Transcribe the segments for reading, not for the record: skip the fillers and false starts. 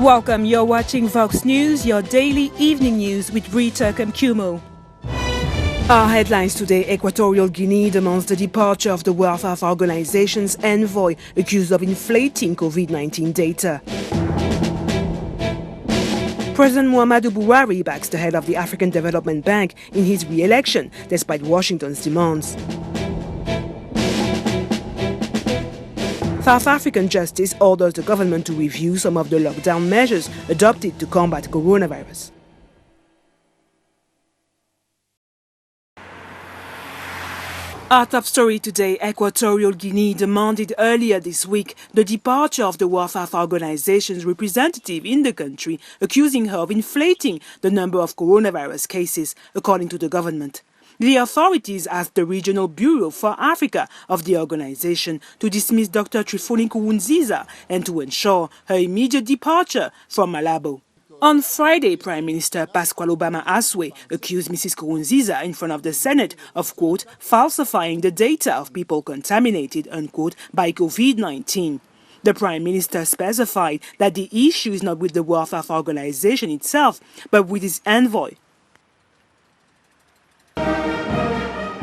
Welcome, you're watching Vox News, your daily evening news with Rita Kamkumo. Our headlines today: Equatorial Guinea demands the departure of the World Health Organization's envoy accused of inflating COVID-19 data. President Muhammadu Buhari backs the head of the African Development Bank in his re-election, despite Washington's demands. South African justice orders the government to review some of the lockdown measures adopted to combat coronavirus. Our top story today: Equatorial Guinea demanded earlier this week the departure of the World Health Organization's representative in the country, accusing her of inflating the number of coronavirus cases, according to the government. The authorities asked the Regional Bureau for Africa of the organization to dismiss Dr. Trifoni Nkurunziza and to ensure her immediate departure from Malabo. On Friday, Prime Minister Pasquale Obama Aswe accused Mrs. Nkurunziza in front of the Senate of, quote, falsifying the data of people contaminated, unquote, by COVID-19. The Prime Minister specified that the issue is not with the World Health Organization itself, but with its envoy.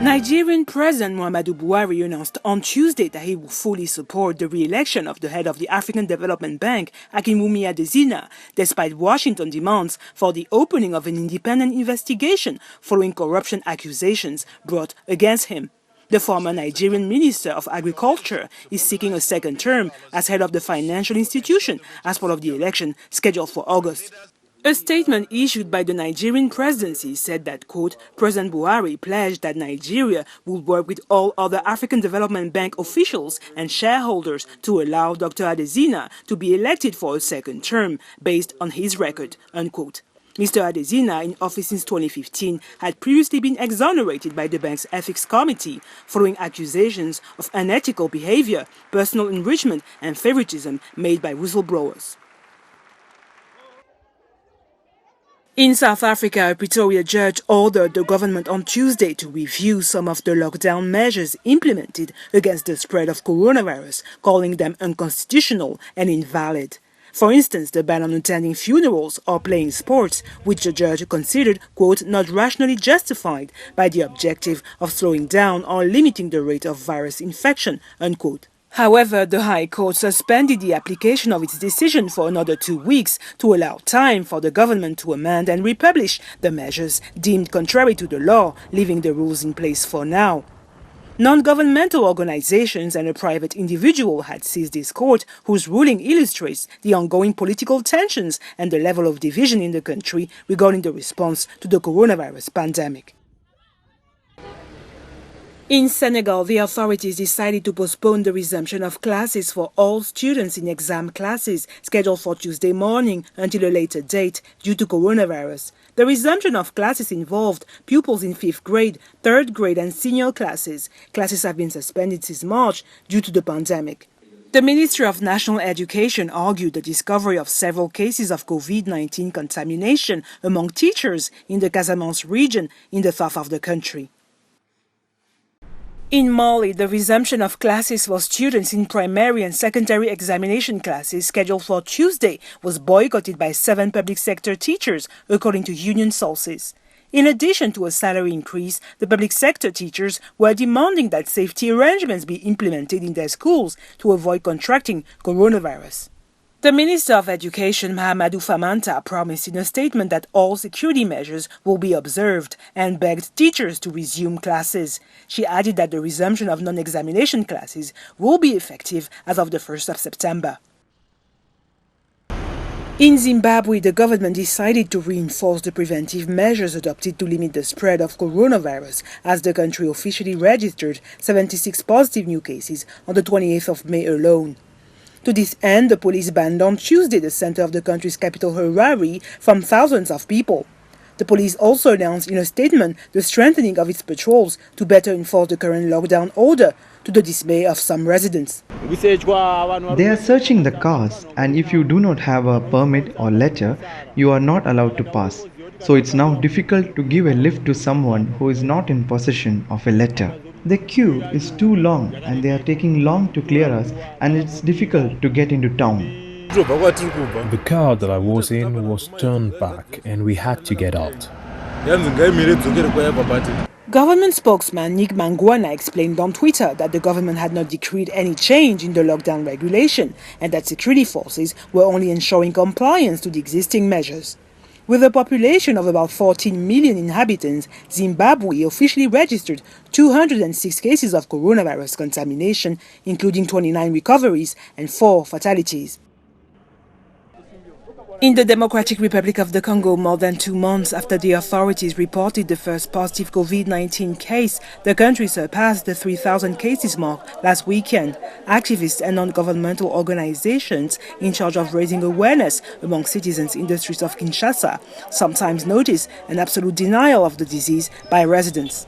Nigerian President Muhammadu Buhari announced on Tuesday that he will fully support the re-election of the head of the African Development Bank, Akinwumi Adesina, despite Washington demands for the opening of an independent investigation following corruption accusations brought against him. The former Nigerian Minister of Agriculture is seeking a second term as head of the financial institution as part of the election scheduled for August. A statement issued by the Nigerian presidency said that, quote, President Buhari pledged that Nigeria would work with all other African Development Bank officials and shareholders to allow Dr. Adesina to be elected for a second term based on his record, unquote. Mr. Adesina, in office since 2015, had previously been exonerated by the bank's ethics committee following accusations of unethical behavior, personal enrichment and favoritism made by whistleblowers. In South Africa, a Pretoria judge ordered the government on Tuesday to review some of the lockdown measures implemented against the spread of coronavirus, calling them unconstitutional and invalid. For instance, the ban on attending funerals or playing sports, which the judge considered, quote, not rationally justified by the objective of slowing down or limiting the rate of virus infection, unquote. However, the High Court suspended the application of its decision for another 2 weeks to allow time for the government to amend and republish the measures deemed contrary to the law, leaving the rules in place for now. Non-governmental organizations and a private individual had seized this court, whose ruling illustrates the ongoing political tensions and the level of division in the country regarding the response to the coronavirus pandemic. In Senegal, the authorities decided to postpone the resumption of classes for all students in exam classes scheduled for Tuesday morning until a later date due to coronavirus. The resumption of classes involved pupils in 5th grade, 3rd grade and senior classes. Classes have been suspended since March due to the pandemic. The Ministry of National Education argued the discovery of several cases of COVID-19 contamination among teachers in the Casamance region in the south of the country. In Mali, the resumption of classes for students in primary and secondary examination classes scheduled for Tuesday was boycotted by 7 public sector teachers, according to union sources. In addition to a salary increase, the public sector teachers were demanding that safety arrangements be implemented in their schools to avoid contracting coronavirus. The Minister of Education, Mahamadou Famanta, promised in a statement that all security measures will be observed and begged teachers to resume classes. She added that the resumption of non-examination classes will be effective as of the 1st of September. In Zimbabwe, the government decided to reinforce the preventive measures adopted to limit the spread of coronavirus, as the country officially registered 76 positive new cases on the 28th of May alone. To this end, the police banned on Tuesday the center of the country's capital, Harare, from thousands of people. The police also announced in a statement the strengthening of its patrols to better enforce the current lockdown order, to the dismay of some residents. They are searching the cars, and if you do not have a permit or letter, you are not allowed to pass. So it's now difficult to give a lift to someone who is not in possession of a letter. The queue is too long and they are taking long to clear us, and it's difficult to get into town. The car that I was in was turned back and we had to get out. Government spokesman Nick Mangwana explained on Twitter that the government had not decreed any change in the lockdown regulation and that security forces were only ensuring compliance to the existing measures. With a population of about 14 million inhabitants, Zimbabwe officially registered 206 cases of coronavirus contamination, including 29 recoveries and 4 fatalities. In the Democratic Republic of the Congo, more than 2 months after the authorities reported the first positive COVID-19 case, the country surpassed the 3,000 cases mark last weekend. Activists and non-governmental organizations in charge of raising awareness among citizens in the streets of Kinshasa sometimes notice an absolute denial of the disease by residents.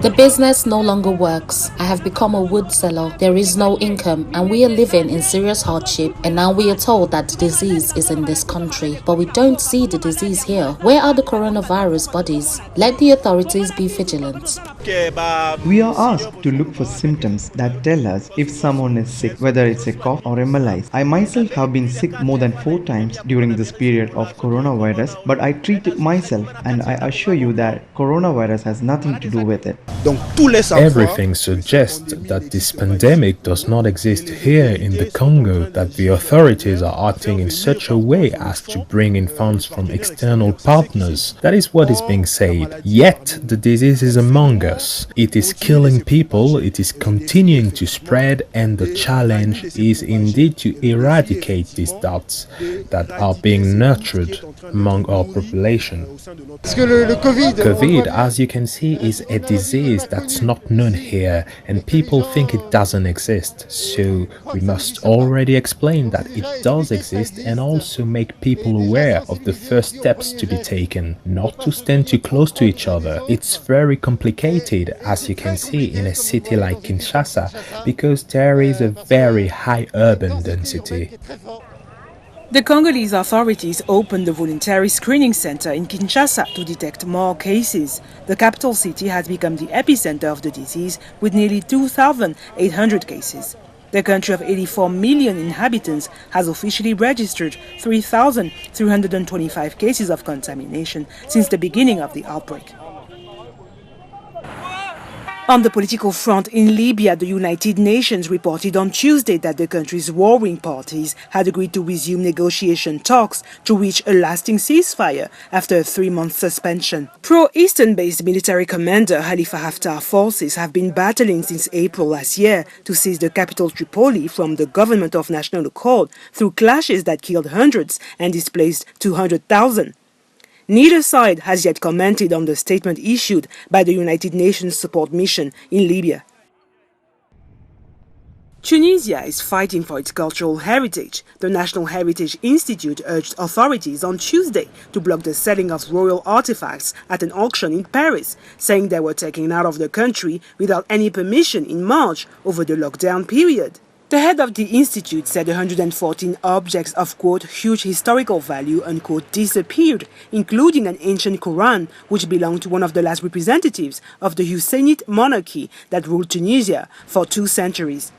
The business no longer works. I have become a wood seller. There is no income and we are living in serious hardship, and now we are told that the disease is in this country. But we don't see the disease here. Where are the coronavirus bodies? Let the authorities be vigilant. We are asked to look for symptoms that tell us if someone is sick, whether it's a cough or a malaise. I myself have been sick more than 4 times during this period of coronavirus, but I treat it myself and I assure you that coronavirus has nothing to do with it. Everything suggests that this pandemic does not exist here in the Congo, that the authorities are acting in such a way as to bring in funds from external partners. That is what is being said. Yet the disease is among us. It is killing people, it is continuing to spread, and the challenge is indeed to eradicate these doubts that are being nurtured among our population. COVID, as you can see, is a disease that's not known here, and people think it doesn't exist. So we must already explain that it does exist and also make people aware of the first steps to be taken, not to stand too close to each other. It's very complicated, as you can see, in a city like Kinshasa, because there is a very high urban density. The Congolese authorities opened the voluntary screening center in Kinshasa to detect more cases. The capital city has become the epicenter of the disease with nearly 2,800 cases. The country of 84 million inhabitants has officially registered 3,325 cases of contamination since the beginning of the outbreak. On the political front in Libya, the United Nations reported on Tuesday that the country's warring parties had agreed to resume negotiation talks to reach a lasting ceasefire after a 3-month suspension. Pro-Eastern-based military commander Khalifa Haftar forces have been battling since April last year to seize the capital Tripoli from the government of national accord through clashes that killed hundreds and displaced 200,000. Neither side has yet commented on the statement issued by the United Nations support mission in Libya. Tunisia is fighting for its cultural heritage. The National Heritage Institute urged authorities on Tuesday to block the selling of royal artifacts at an auction in Paris, saying they were taken out of the country without any permission in March over the lockdown period. The head of the institute said 114 objects of, quote, huge historical value, unquote, disappeared, including an ancient Quran, which belonged to one of the last representatives of the Husseinid monarchy that ruled Tunisia for 2 centuries.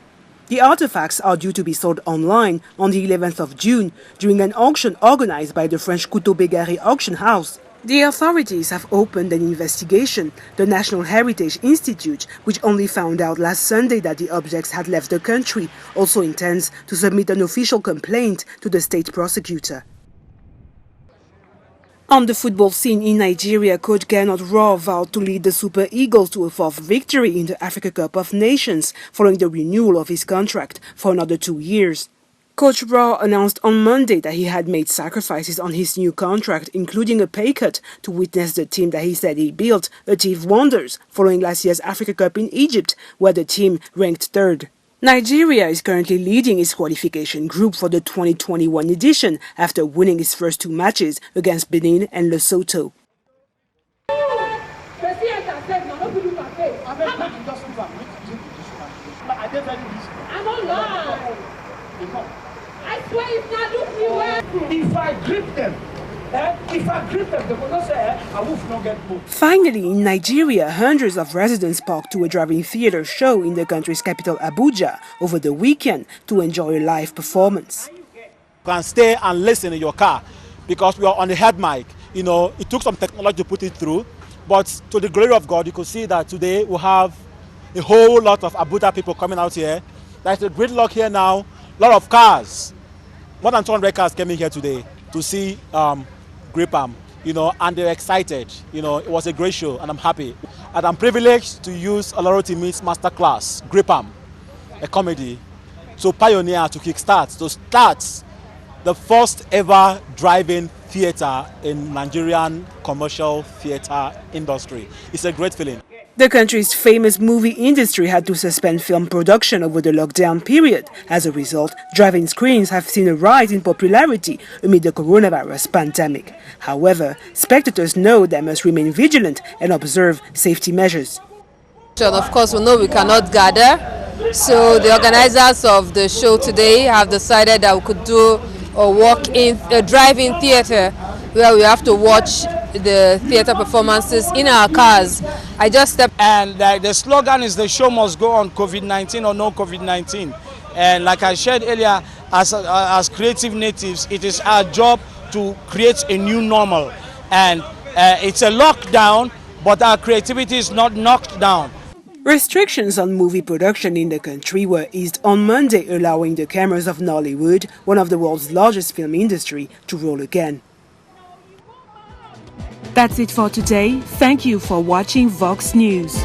The artifacts are due to be sold online on the 11th of June during an auction organized by the French Couteau-Bégaré auction house. The authorities have opened an investigation. The National Heritage Institute, which only found out last Sunday that the objects had left the country, also intends to submit an official complaint to the state prosecutor. On the football scene in Nigeria, coach Rohr vowed to lead the Super Eagles to a 4th victory in the Africa Cup of Nations following the renewal of his contract for another 2 years. Coach Rohr announced on Monday that he had made sacrifices on his new contract, including a pay cut, to witness the team that he said he built achieve wonders following last year's Africa Cup in Egypt, where the team ranked 3rd. Nigeria is currently leading its qualification group for the 2021 edition after winning its first 2 matches against Benin and Lesotho. If I grip them, Finally, in Nigeria, hundreds of residents packed to a drive-in theater show in the country's capital, Abuja, over the weekend to enjoy a live performance. You can stay and listen in your car because we are on the head mic. You know, it took some technology to put it through, but to the glory of God, you could see that today we have a whole lot of Abuja people coming out here. There's a great luck here now. A lot of cars, more than 200 cars came in here today to see Gripam, you know, and they're excited. You know, it was a great show, and I'm happy. And I'm privileged to use Olorotimi's masterclass, Gripam, a comedy, to pioneer, to kickstart, to start the first ever drive-in theater in Nigerian commercial theater industry. It's a great feeling. The country's famous movie industry had to suspend film production over the lockdown period. As a result, drive-in screens have seen a rise in popularity amid the coronavirus pandemic. However, spectators know they must remain vigilant and observe safety measures. Of course, we know we cannot gather, so the organizers of the show today have decided that we could do a drive-in theater where we have to watch the theater performances in our cars. I just stepped. And the slogan is the show must go on, COVID-19 or no COVID-19. And like I shared earlier, as creative natives, it is our job to create a new normal. And it's a lockdown, but our creativity is not knocked down. Restrictions on movie production in the country were eased on Monday, allowing the cameras of Nollywood, one of the world's largest film industry, to roll again. That's it for today. Thank you for watching Vox News.